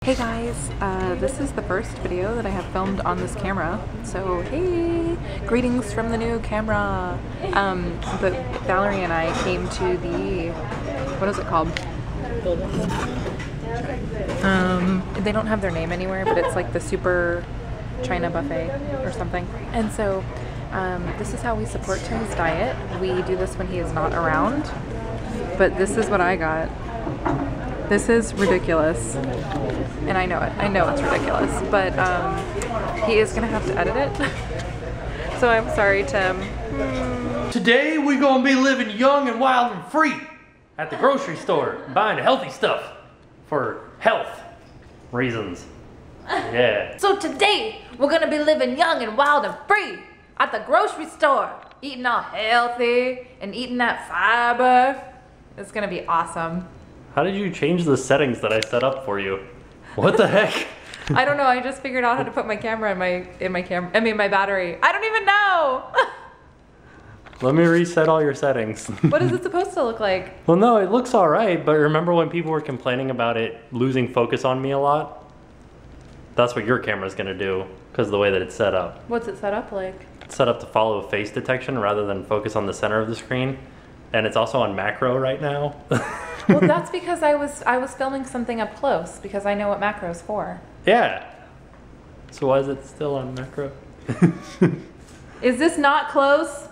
Hey guys, this is the first video that I have filmed on this camera, so hey, greetings from the new camera. But Valerie and I came to the, what is it called? They don't have their name anywhere, but it's like the Super China Buffet or something. And so this is how we support Tim's diet. We do this when he is not around, but this is what I got. This is ridiculous, and I know it. I know it's ridiculous, but he is gonna have to edit it. So I'm sorry, Tim. Today we're gonna be living young and wild and free at the grocery store, buying healthy stuff for health reasons. Yeah. So today we're gonna be living young and wild and free at the grocery store, eating all healthy and eating that fiber. It's gonna be awesome. How did you change the settings that I set up for you? What the heck? I don't know. I just figured out how to put my camera in my battery. I don't even know. Let me reset all your settings. What is it supposed to look like? Well, no, it looks all right, but remember when people were complaining about it losing focus on me a lot? That's what your camera's gonna do, because of the way that it's set up. What's it set up like? It's set up to follow face detection rather than focus on the center of the screen. And it's also on macro right now. Well, that's because I was filming something up close, because I know what macro's for. Yeah. So why is it still on macro? Is this not close?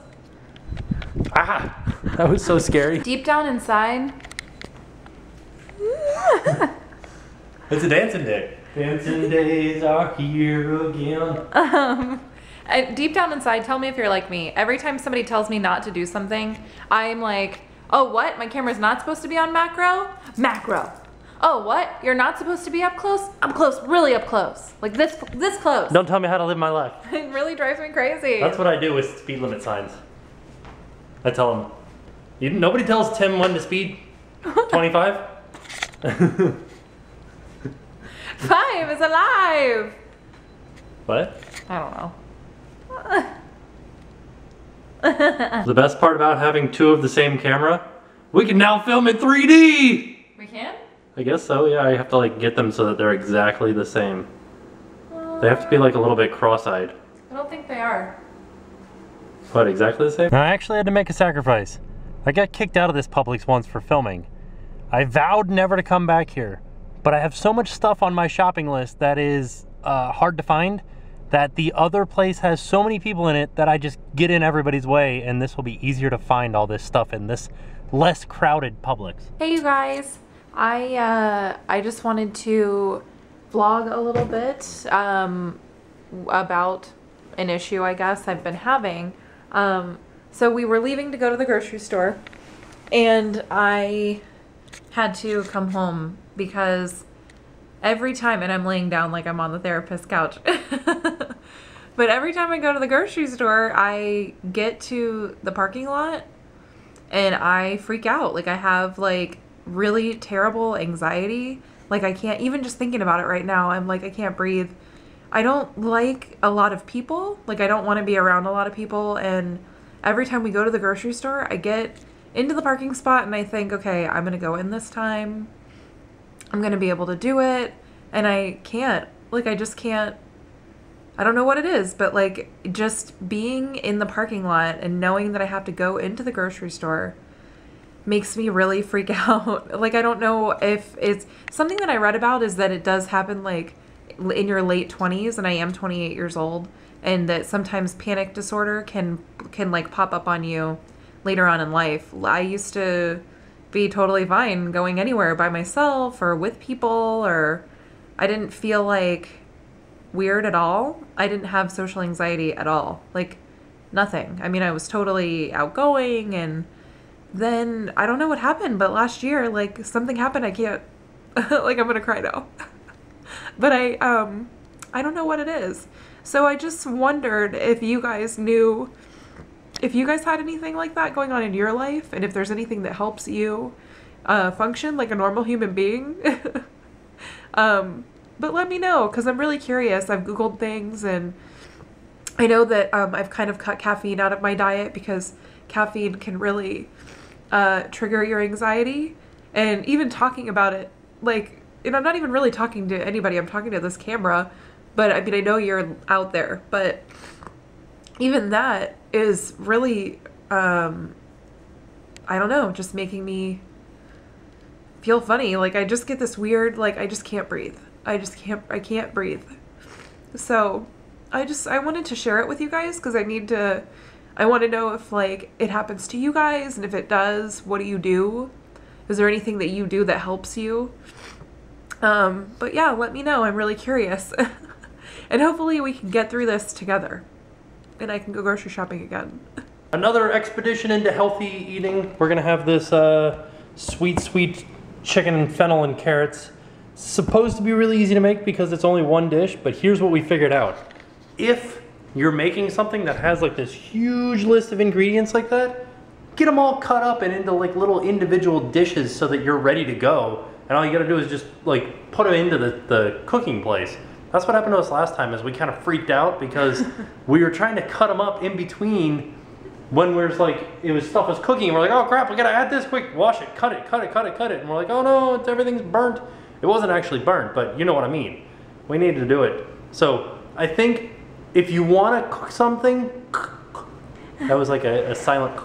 Ah, that was so scary. Deep down inside. It's a dancing day. Dancing days are here again. Deep down inside, tell me if you're like me. Every time somebody tells me not to do something, I'm like, oh, what? My camera's not supposed to be on macro? Macro. Oh, what? You're not supposed to be up close? Up close, really up close. Like this close. Don't tell me how to live my life. It really drives me crazy. That's what I do with speed limit signs. I tell them, nobody tells Tim when to speed. 25? 5 is alive. What? I don't know. The best part about having two of the same camera, we can now film in 3D! We can? I guess so, yeah. I have to like get them so that they're exactly the same. They have to be like a little bit cross-eyed. I don't think they are. What, exactly the same? I actually had to make a sacrifice. I got kicked out of this Publix once for filming. I vowed never to come back here, but I have so much stuff on my shopping list that is hard to find, that the other place has so many people in it that I just get in everybody's way, and this will be easier to find all this stuff in this less crowded Publix. Hey you guys, I just wanted to vlog a little bit about an issue I guess I've been having. So we were leaving to go to the grocery store, and I had to come home because every time, and I'm laying down like I'm on the therapist's couch, but every time I go to the grocery store, I get to the parking lot and I freak out. Like I have like really terrible anxiety. Like I can't, even just thinking about it right now, I'm like, I can't breathe. I don't like a lot of people. Like I don't want to be around a lot of people. And every time we go to the grocery store, I get into the parking spot and I think, okay, I'm going to go in this time. I'm going to be able to do it. And I can't. Like I just can't. I don't know what it is, but like just being in the parking lot and knowing that I have to go into the grocery store makes me really freak out. Like I don't know if it's something that I read about, is that it does happen like in your late 20s, and I am 28 years old, and that sometimes panic disorder can like pop up on you later on in life. I used to be totally fine going anywhere by myself or with people, or I didn't feel like weird at all. I didn't have social anxiety at all. Like nothing. I mean, I was totally outgoing, and then I don't know what happened, but last year like something happened. I can't like I'm gonna cry now. But I don't know what it is. So I just wondered if you guys knew, if you guys had anything like that going on in your life, and if there's anything that helps you function like a normal human being. But let me know, because I'm really curious. I've Googled things, and I know that I've kind of cut caffeine out of my diet because caffeine can really trigger your anxiety. And even talking about it, like, and I'm not even really talking to anybody, I'm talking to this camera, but I mean, I know you're out there, but even that is really, I don't know, just making me feel funny. Like, I just get this weird, like, I just can't breathe. I can't breathe. So I wanted to share it with you guys because I want to know if, like, it happens to you guys, and if it does, what do you do? Is there anything that you do that helps you? But yeah, let me know. I'm really curious. And hopefully we can get through this together and I can go grocery shopping again. Another expedition into healthy eating. We're gonna have this sweet chicken and fennel and carrots. It's supposed to be really easy to make because it's only one dish, but here's what we figured out. If you're making something that has like this huge list of ingredients like that, get them all cut up and into like little individual dishes so that you're ready to go. And all you gotta do is just like put them into the cooking place. That's what happened to us last time, is we kind of freaked out because we were trying to cut them up in between when we're like, stuff was cooking and we're like, oh crap, we gotta add this quick, wash it, cut it. And we're like, oh no, everything's burnt. It wasn't actually burnt, but you know what I mean. We needed to do it. So I think if you wanna cook something, that was like a silent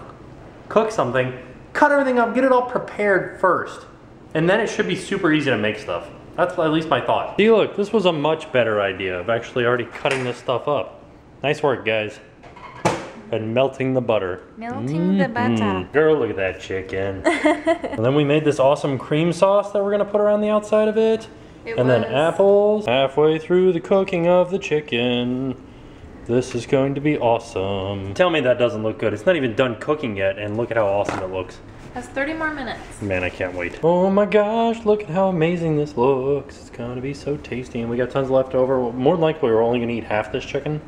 cook something, cut everything up, get it all prepared first. And then it should be super easy to make stuff. That's at least my thought. See, look, this was a much better idea of actually already cutting this stuff up. Nice work, guys. And melting the butter. Melting the butter. Girl, look at that chicken. And then we made this awesome cream sauce that we're gonna put around the outside of it. Then apples. Halfway through the cooking of the chicken. This is going to be awesome. Tell me that doesn't look good. It's not even done cooking yet, and look at how awesome it looks. Has 30 more minutes. Man, I can't wait. Oh my gosh, look at how amazing this looks. It's gonna be so tasty, and we got tons left over. More than likely, we're only gonna eat half this chicken.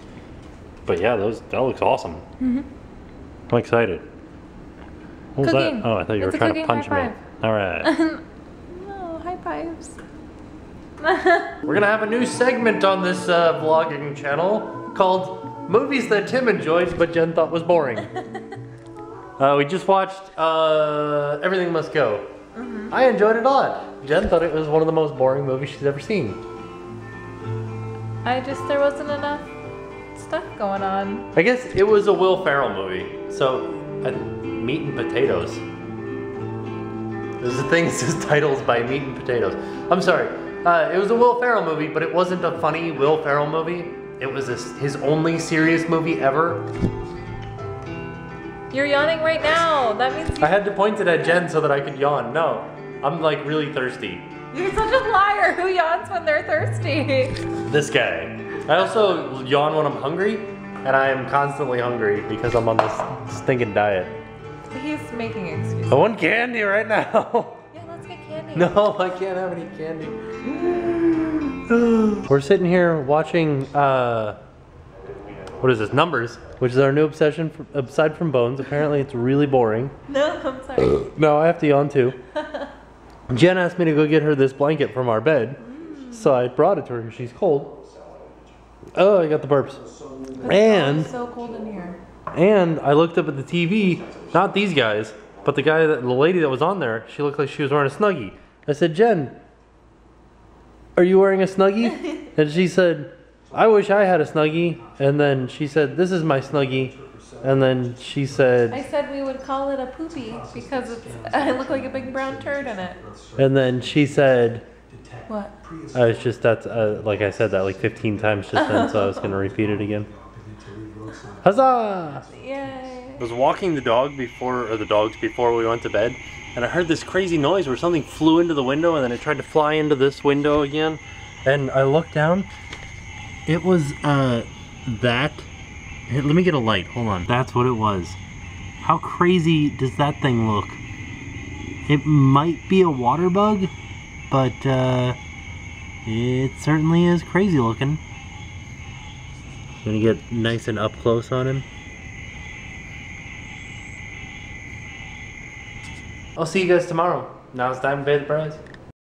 But yeah, that looks awesome. I'm excited. What was that? Oh, I thought you were trying to punch me. All right. No, high fives. We're gonna have a new segment on this vlogging channel called Movies That Tim Enjoyed But Jen Thought Was Boring. We just watched Everything Must Go. I enjoyed it a lot. Jen thought it was one of the most boring movies she's ever seen. There wasn't enough stuff going on. I guess it was a Will Ferrell movie. So, Meat and Potatoes. There's a thing that says titles by Meat and Potatoes. I'm sorry. It was a Will Ferrell movie, but it wasn't a funny Will Ferrell movie. It was his only serious movie ever. You're yawning right now. That means I had to point it at Jen so that I could yawn. No, I'm like really thirsty. You're such a liar. Who yawns when they're thirsty? This guy. I also yawn when I'm hungry, and I am constantly hungry because I'm on this stinking diet. He's making excuses. I want candy right now. Yeah, let's get candy. No, I can't have any candy. We're sitting here watching, what is this, Numbers, which is our new obsession aside from Bones. Apparently it's really boring. No, I'm sorry. No, I have to yawn too. Jen asked me to go get her this blanket from our bed, so I brought it to her because she's cold. Oh, I got the burps. It's so cold in here. And I looked up at the TV, not these guys, but the lady that was on there, she looked like she was wearing a Snuggie. I said, Jen, are you wearing a Snuggie? And she said, I wish I had a Snuggie. And then she said, this is my Snuggie. And then she said, I said we would call it a poopy because I look like a big brown turd in it. And then she said, what? Like I said that like 15 times just then, so I was going to repeat it again. Huzzah! Yay! I was walking the dogs before we went to bed, and I heard this crazy noise where something flew into the window and then it tried to fly into this window again. And I looked down. It was that. Let me get a light. Hold on. That's what it was. How crazy does that thing look? It might be a water bug, but it certainly is crazy looking. Gonna get nice and up close on him. I'll see you guys tomorrow. Now it's time to pay the price.